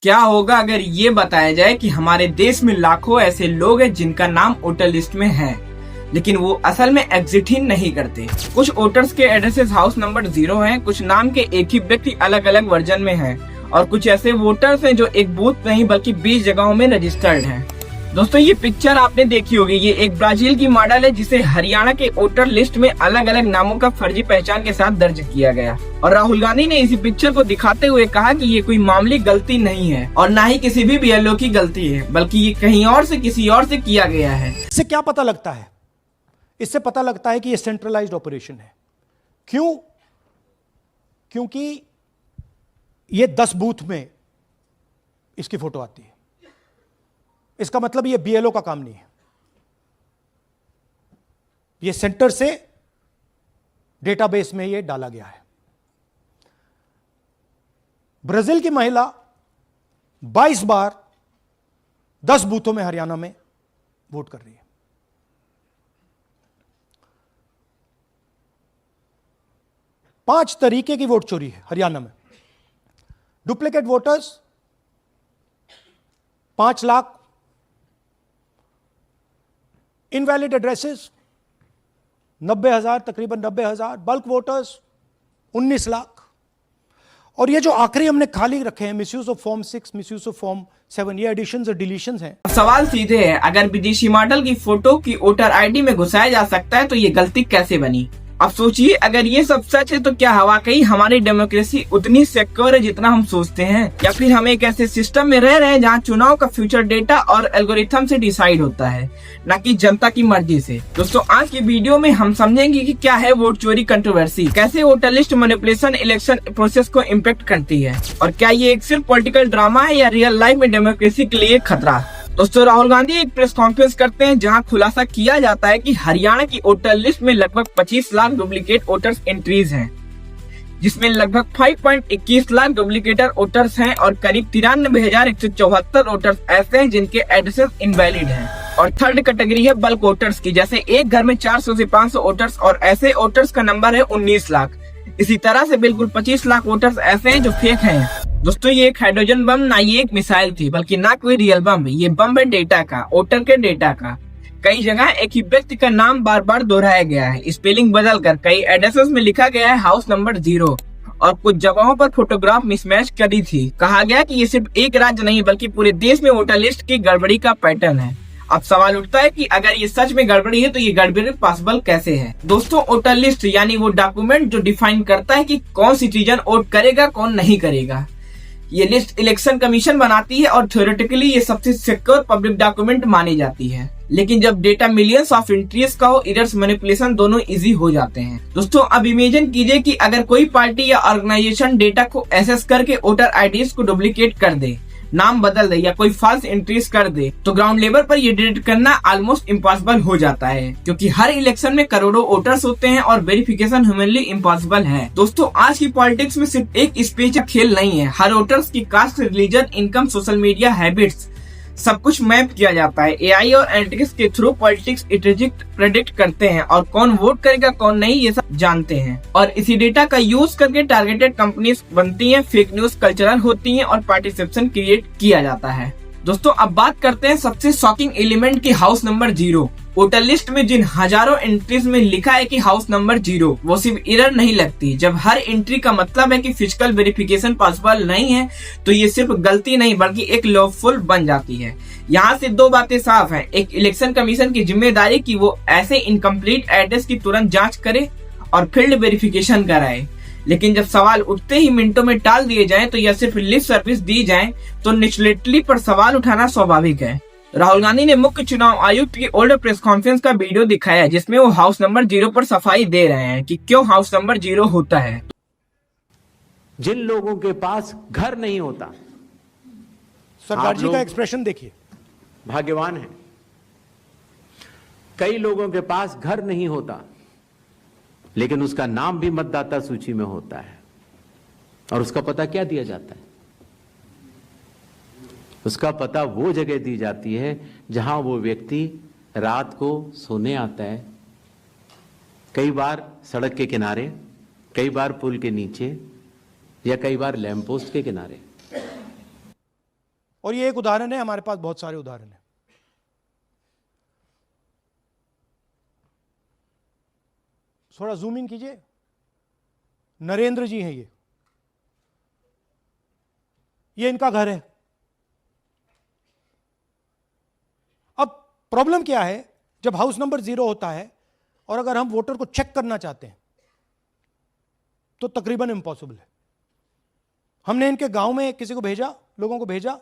क्या होगा अगर ये बताया जाए कि हमारे देश में लाखों ऐसे लोग हैं जिनका नाम वोटर लिस्ट में है, लेकिन वो असल में एग्जिट ही नहीं करते। कुछ वोटर्स के एड्रेसेस हाउस नंबर 0 हैं, कुछ नाम के एक ही व्यक्ति अलग अलग वर्जन में हैं, और कुछ ऐसे वोटर्स हैं जो एक बूथ नहीं बल्कि 20 जगहों में रजिस्टर्ड हैं। दोस्तों, ये पिक्चर आपने देखी होगी। ये एक ब्राजील की मॉडल है जिसे हरियाणा के वोटर लिस्ट में अलग अलग नामों का फर्जी पहचान के साथ दर्ज किया गया। और राहुल गांधी ने इसी पिक्चर को दिखाते हुए कहा कि ये कोई मामूली गलती नहीं है और ना ही किसी भी BLO की गलती है, बल्कि ये कहीं और से किसी और से किया गया है। इससे क्या पता लगता है? इससे पता लगता है कि ये सेंट्रलाइज्ड ऑपरेशन है। क्यों? क्योंकि ये 10 बूथ में इसकी फोटो आती है। इसका मतलब ये BLO का काम नहीं है। ये सेंटर से डेटाबेस में ये डाला गया है। ब्राजील की महिला 22 बार 10 बूथों में हरियाणा में वोट कर रही है। पांच तरीके की वोट चोरी है हरियाणा में। Duplicate voters 5 lakh, invalid addresses 90,000, तकरीबन 90,000, बल्क वोटर्स 19 लाख, और ये जो आखिरी हमने खाली रखे हैं misuse of form 6, misuse of form 7, ये एडिशंस और डिलीशंस हैं। सवाल सीधे है, अगर विदेशी मॉडल की फोटो की वोटर ID में घुसाया जा सकता है तो ये गलती कैसे बनी? अब सोचिए, अगर ये सब सच है तो क्या वाकई हमारी डेमोक्रेसी उतनी सिक्योर है जितना हम सोचते हैं, या फिर हम एक ऐसे सिस्टम में रह रहे हैं जहां चुनाव का फ्यूचर डेटा और एल्गोरिथम से डिसाइड होता है, न कि जनता की मर्जी से? दोस्तों, आज की वीडियो में हम समझेंगे कि क्या है वोट चोरी कंट्रोवर्सी, कैसे voter list manipulation election process को इम्पैक्ट करती है, और क्या ये एक सिर्फ पॉलिटिकल ड्रामा है या रियल लाइफ में डेमोक्रेसी के लिए खतरा। दोस्तों, राहुल गांधी एक प्रेस कॉन्फ्रेंस करते हैं जहां खुलासा किया जाता है कि हरियाणा की वोटर लिस्ट में लगभग 25 लाख डुप्लीकेट वोटर्स एंट्रीज हैं, जिसमें लगभग 5.21 लाख डुप्लीकेटर वोटर्स हैं और करीब 93,174 वोटर्स ऐसे हैं जिनके एड्रेसेस इनवैलिड हैं। और थर्ड कैटेगरी है बल्क वोटर्स की, जैसे एक घर में 400 से 500 वोटर्स, और ऐसे वोटर्स का नंबर है 19 लाख। इसी तरह से बिल्कुल 25 लाख वोटर्स ऐसे हैं जो फेक हैं। दोस्तों, ये एक हाइड्रोजन बम ना ये एक मिसाइल थी, बल्कि ना कोई रियल बम। ये बम है डेटा का, वोटर के डेटा का। कई जगह एक ही व्यक्ति का नाम बार बार दोहराया गया है, स्पेलिंग बदल कर कई एड्रेसेस में लिखा गया है हाउस नंबर 0, और कुछ जगहों पर फोटोग्राफ मिसमैच करी थी। कहा गया कि ये सिर्फ एक राज्य नहीं बल्कि पूरे देश में वोटर लिस्ट की गड़बड़ी का पैटर्न है। अब सवाल उठता है कि अगर ये सच में गड़बड़ी है तो ये गड़बड़ी पॉसिबल कैसे है? दोस्तों, वोटर लिस्ट यानी वो डॉक्यूमेंट जो डिफाइन करता है कि कौन सिटीजन वोट करेगा, कौन नहीं करेगा। ये लिस्ट इलेक्शन कमीशन बनाती है और थ्योरेटिकली ये सबसे सिक्योर पब्लिक डॉक्यूमेंट मानी जाती है। लेकिन जब डेटा मिलियंस ऑफ एंट्रीज का हो, एरर्स मैनिपुलेशन दोनों इजी हो जाते हैं। दोस्तों, अब इमेजिन कीजिए कि अगर कोई पार्टी या ऑर्गेनाइजेशन डेटा को एसेस करके वोटर IDs को डुप्लीकेट कर दे, नाम बदल दे या कोई फॉल्स एंट्रीज कर दे, तो ग्राउंड लेवल पर ये डिटेक्ट करना ऑलमोस्ट इम्पॉसिबल हो जाता है, क्योंकि हर इलेक्शन में करोड़ों वोटर्स होते हैं और वेरिफिकेशन ह्यूमनली इम्पॉसिबल है। दोस्तों, आज की पॉलिटिक्स में सिर्फ एक स्पेस का खेल नहीं है। हर वोटर्स की caste, religion, income, social media habits सब कुछ मैप किया जाता है। AI और एनालिटिक्स के थ्रू पॉलिटिक्स प्रेडिक्ट करते हैं और कौन वोट करेगा कौन नहीं ये सब जानते हैं, और इसी डेटा का यूज करके टारगेटेड कंपनीज बनती हैं, फेक न्यूज कल्चरल होती हैं और पार्टिसिपेशन क्रिएट किया जाता है। दोस्तों, अब बात करते हैं सबसे शॉकिंग एलिमेंट की, हाउस नंबर 0। वोटर लिस्ट में जिन हजारों एंट्रीज में लिखा है कि हाउस नंबर 0, वो सिर्फ एरर नहीं लगती। जब हर एंट्री का मतलब है कि फिजिकल वेरिफिकेशन पॉसिबल नहीं है, तो ये सिर्फ गलती नहीं बल्कि एक लॉफुल बन जाती है। यहाँ से दो बातें साफ हैं। एक, इलेक्शन कमीशन की जिम्मेदारी कि वो ऐसे इनकम्प्लीट एड्रेस की तुरंत जांच करे और फील्ड वेरिफिकेशन कराए, लेकिन जब सवाल उठते ही मिनटों में टाल दिए जाएं तो या सिर्फ लिप सर्विस दी जाए तो नेचुरलिटी पर सवाल उठाना स्वाभाविक है। राहुल गांधी ने मुख्य चुनाव आयुक्त की ओल्ड प्रेस कॉन्फ्रेंस का वीडियो दिखाया, जिसमें वो हाउस नंबर 0 पर सफाई दे रहे हैं कि क्यों हाउस नंबर 0 होता है। जिन लोगों के पास घर नहीं होता, सरकार जी का एक्सप्रेशन देखिए, भाग्यवान है। कई लोगों के पास घर नहीं होता लेकिन उसका नाम भी मतदाता सूची में होता है, और उसका पता क्या दिया जाता है? उसका पता वो जगह दी जाती है जहां वो व्यक्ति रात को सोने आता है, कई बार सड़क के किनारे, कई बार पुल के नीचे, या कई बार लैंप पोस्ट के किनारे। और ये एक उदाहरण है, हमारे पास बहुत सारे उदाहरण हैं। थोड़ा जूम इन कीजिए। नरेंद्र जी हैं ये इनका घर है। अब प्रॉब्लम क्या है, जब हाउस नंबर 0 होता है और अगर हम वोटर को चेक करना चाहते हैं तो तकरीबन इम्पॉसिबल है। हमने इनके गांव में किसी को भेजा, लोगों को भेजा,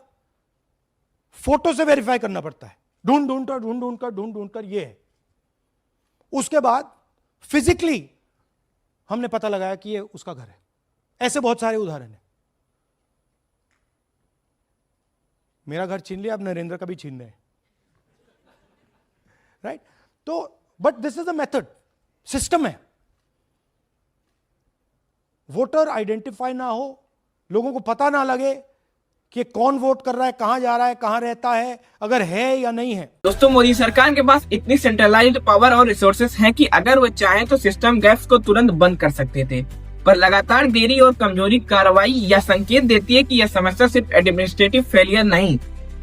फोटो से वेरीफाई करना पड़ता है, ढूंढ कर ये है। उसके बाद फिजिकली हमने पता लगाया कि ये उसका घर है। ऐसे बहुत सारे उदाहरण हैं। मेरा घर छीन लिया, अब नरेंद्र का भी छीन रहे हैं, राइट? तो but this is the method, system है। वोटर आइडेंटिफाई ना हो, लोगों को पता ना लगे कि कौन वोट कर रहा है, कहां जा रहा है, कहां रहता है, अगर है या नहीं है। दोस्तों, मोदी सरकार के पास इतनी सेंट्रलाइज्ड पावर और रिसोर्सेस हैं कि अगर वो चाहें तो सिस्टम गैप्स को तुरंत बंद कर सकते थे, पर लगातार देरी और कमजोरी कार्रवाई यह संकेत देती है कि यह समस्या सिर्फ एडमिनिस्ट्रेटिव फेलियर नहीं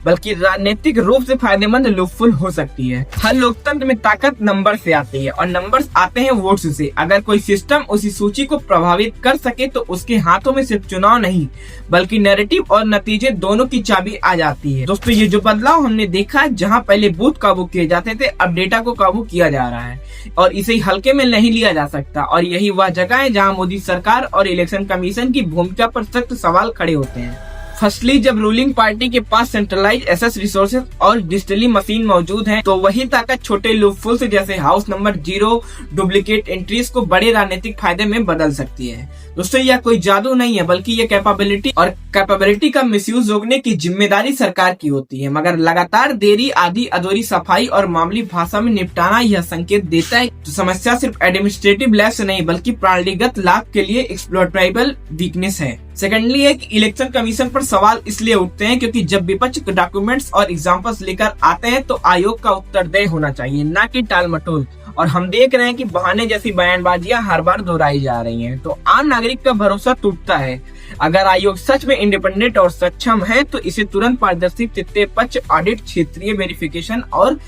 बल्कि राजनीतिक रूप से फायदेमंद लूपफुल हो सकती है। हर लोकतंत्र में ताकत नंबर से आती है और नंबर्स आते हैं वोट्स से। अगर कोई सिस्टम उसी सूची को प्रभावित कर सके तो उसके हाथों में सिर्फ चुनाव नहीं बल्कि नैरेटिव और नतीजे दोनों की चाबी आ जाती है। दोस्तों, ये जो बदलाव हमने देखा, जहाँ पहले बूथ काबू किए जाते थे, अब डेटा को काबू किया जा रहा है और इसे हल्के में नहीं लिया जा सकता। और यही वह जगह है जहाँ मोदी सरकार और इलेक्शन कमीशन की भूमिका पर सख्त सवाल खड़े होते हैं। फर्स्टली, जब रूलिंग पार्टी के पास सेंट्रलाइज एसेस रिसोर्सेज और डिजिटली मशीन मौजूद हैं, तो वही ताकत छोटे लूपहोल्स जैसे हाउस नंबर 0 डुप्लीकेट एंट्रीज को बड़े राजनीतिक फायदे में बदल सकती है। दोस्तों, यह कोई जादू नहीं है बल्कि ये कैपेबिलिटी का मिसयूज रोकने की जिम्मेदारी सरकार की होती है। मगर लगातार देरी, आधी अधूरी सफाई और मामूली भाषा में निपटाना यह संकेत देता है तो समस्या सिर्फ एडमिनिस्ट्रेटिव लैप्स नहीं बल्कि प्रणालीगत लाभ के लिए एक्सप्लॉइटेबल वीकनेस है। सेकेंडली, एक इलेक्शन कमीशन पर सवाल इसलिए उठते हैं क्योंकि जब विपक्ष डॉक्यूमेंट्स और एग्जाम्पल्स लेकर आते हैं तो आयोग का उत्तरदेह होना चाहिए, न कि टाल मटोल। और हम देख रहे हैं कि बहाने जैसी बयानबाजियां हर बार दोहराई जा रही हैं, तो आम नागरिक का भरोसा टूटता है। अगर आयोग सच में इंडिपेंडेंट और सक्षम है तो इसे तुरंत पारदर्शी तृतीय पक्ष ऑडिट, क्षेत्रीय वेरिफिकेशन और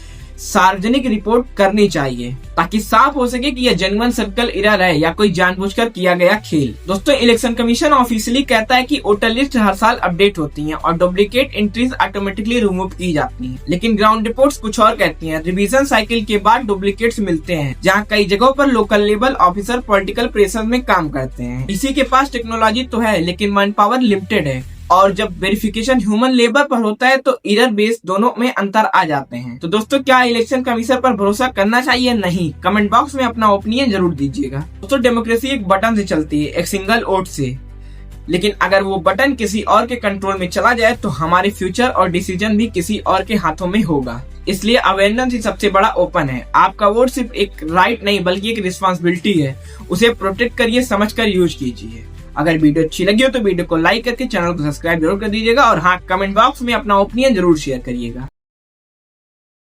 सार्वजनिक रिपोर्ट करनी चाहिए ताकि साफ हो सके कि यह जेन्युइन सर्कल एरर है या कोई जानबूझकर किया गया खेल। दोस्तों, इलेक्शन कमीशन ऑफिशियली कहता है कि वोटर लिस्ट हर साल अपडेट होती हैं और डुप्लीकेट एंट्रीज ऑटोमेटिकली रिमूव की जाती हैं, लेकिन ग्राउंड रिपोर्ट्स कुछ और कहती हैं। रिवीजन साइकिल के बाद डुप्लीकेट्स मिलते हैं, जहां कई जगहों पर local level officer political pressure में काम करते हैं। इसी के पास टेक्नोलॉजी तो है लेकिन मैन पावर लिमिटेड है, और जब वेरिफिकेशन ह्यूमन लेबर पर होता है तो एरर बेस दोनों में अंतर आ जाते हैं। तो दोस्तों, क्या इलेक्शन कमीशन पर भरोसा करना चाहिए? नहीं। कमेंट बॉक्स में अपना ओपिनियन जरूर दीजिएगा। दोस्तों, डेमोक्रेसी एक बटन से चलती है, एक सिंगल वोट से, लेकिन अगर वो बटन किसी और के कंट्रोल में चला जाए तो हमारे फ्यूचर और डिसीजन भी किसी और के हाथों में होगा। इसलिए अवेयरनेस ही सबसे बड़ा ओपन है। आपका वोट सिर्फ एक राइट नहीं बल्कि एक रिस्पॉन्सिबिलिटी है। उसे प्रोटेक्ट करिए, समझकर यूज कीजिए। अगर वीडियो अच्छी लगी हो तो वीडियो को लाइक करके चैनल को सब्सक्राइब जरूर कर दीजिएगा और हाँ, कमेंट बॉक्स में अपना ओपिनियन जरूर शेयर करिएगा।